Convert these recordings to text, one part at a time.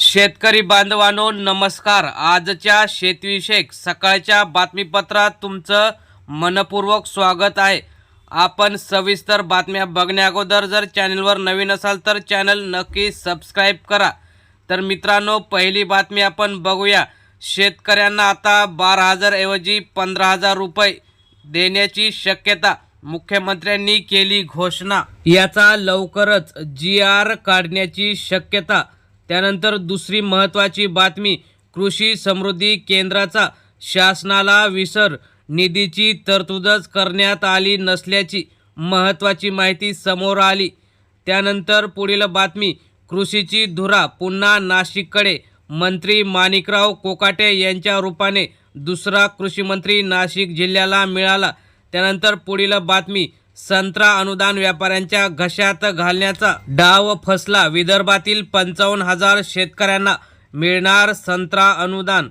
शेतकरी बांधवांनो नमस्कार। आजच्या शेतीविषयक सकाळच्या बातमीपत्रात तुमचं मनपूर्वक स्वागत आहे। आपण सविस्तर बातम्या बघण्याअगोदर जर चॅनलवर नवीन असाल तर चॅनल नक्की सबस्क्राइब करा। तर मित्रांनो, पहिली बातमी आपण बघूया। शेतकऱ्यांना आता 12,000 ऐवजी 15,000 रुपये देण्याची शक्यता, मुख्यमंत्र्यांनी केली घोषणा। याचा लवकरच GR काढण्याची शक्यता। त्यानंतर दुसरी महत्त्वाची बातमी, कृषी समृद्धी केंद्राचा शासनाला विसर, निधीची तरतूदच करण्यात आली नसल्याची महत्त्वाची माहिती समोर आली। त्यानंतर पुढील बातमी, कृषीची धुरा पुन्हा नाशिककडे, मंत्री माणिकराव कोकाटे यांच्या रूपाने दुसरा कृषी मंत्री नाशिक जिल्ह्याला मिळाला। त्यानंतर पुढील बातमी, संत्रा अनुदान व्यापाऱ्यांच्या घशात घालण्याचा डाव फसला, विदर्भातील 55,000 शेतकऱ्यांना मिळणार संत्रा अनुदान।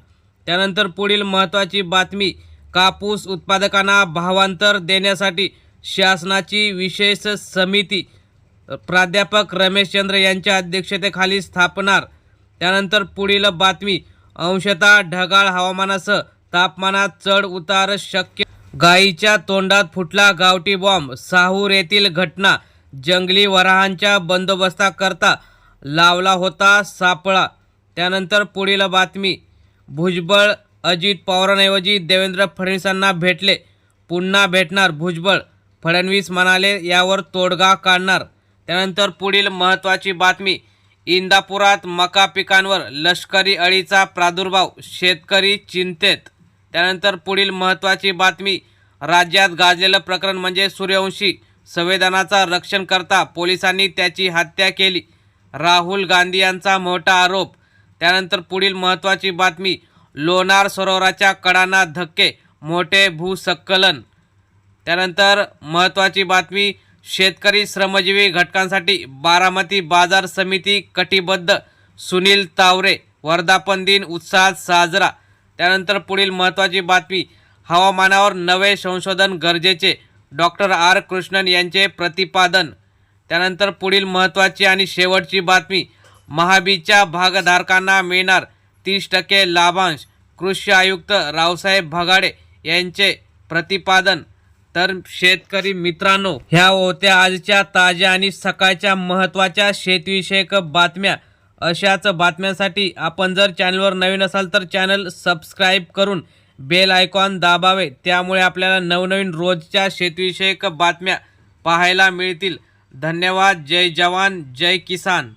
त्यानंतर पुढील महत्त्वाची बातमी, कापूस उत्पादकांना भावांतर देण्यासाठी शासनाची विशेष समिती प्राध्यापक रमेशचंद्र यांच्या अध्यक्षतेखाली स्थापणार। त्यानंतर पुढील बातमी, अंशतः ढगाळ हवामानासह तापमानात चढ उतार शक्य, गायीच्या तोंडात फुटला गावठी बॉम्ब, साहूर येथील घटना, जंगली वराहांच्या बंदोबस्ताकरता लावला होता सापळा। त्यानंतर पुढील बातमी, भुजबळ अजित पवारांऐवजी देवेंद्र फडणवीसांना भेटले, पुन्हा भेटणार भुजबळ, फडणवीस म्हणाले यावर तोडगा काढणार। त्यानंतर पुढील महत्त्वाची बातमी, इंदापुरात मका पिकांवर लष्करी अळीचा प्रादुर्भाव, शेतकरी चिंतेत। त्यानंतर पुढील महत्त्वाची बातमी, राज्यात गाजलेलं प्रकरण म्हणजे सूर्यवंशी संविधानाचा रक्षण करता पोलिसांनी त्याची हत्या केली, राहुल गांधी यांचा मोठा आरोप। त्यानंतर पुढील महत्त्वाची बातमी, लोणार सरोवराच्या कडांना धक्के, मोठे भूस्खलन। त्यानंतर महत्त्वाची बातमी, शेतकरी श्रमजीवी घटकांसाठी बारामती बाजार समिती कटिबद्ध, सुनील तावरे, वर्धापन दिन उत्साहात साजरा। त्यानंतर पुढील महत्त्वाची बातमी, हवामानावर नवे संशोधन गरजेचे, डॉक्टर R कृष्णन यांचे प्रतिपादन। त्यानंतर पुढील महत्त्वाची आणि शेवटची बातमी, महाबीच्या भागधारकांना मिळणार 30% लाभांश, कृषी आयुक्त रावसाहेब भगाडे यांचे प्रतिपादन। तर शेतकरी मित्रांनो, ह्या होत्या आजच्या ताज्या आणि सकाळच्या महत्त्वाच्या शेतीविषयक बातम्या। अशाच बातम्यांसाठी आपण जर चॅनलवर नवीन असाल तर चॅनल सबस्क्राइब करून बेल आयकॉन दाबावे, त्यामुळे आपल्याला नवनवीन रोजच्या शेतीविषयक बातम्या पाहायला मिळतील। धन्यवाद। जय जवान जय किसान।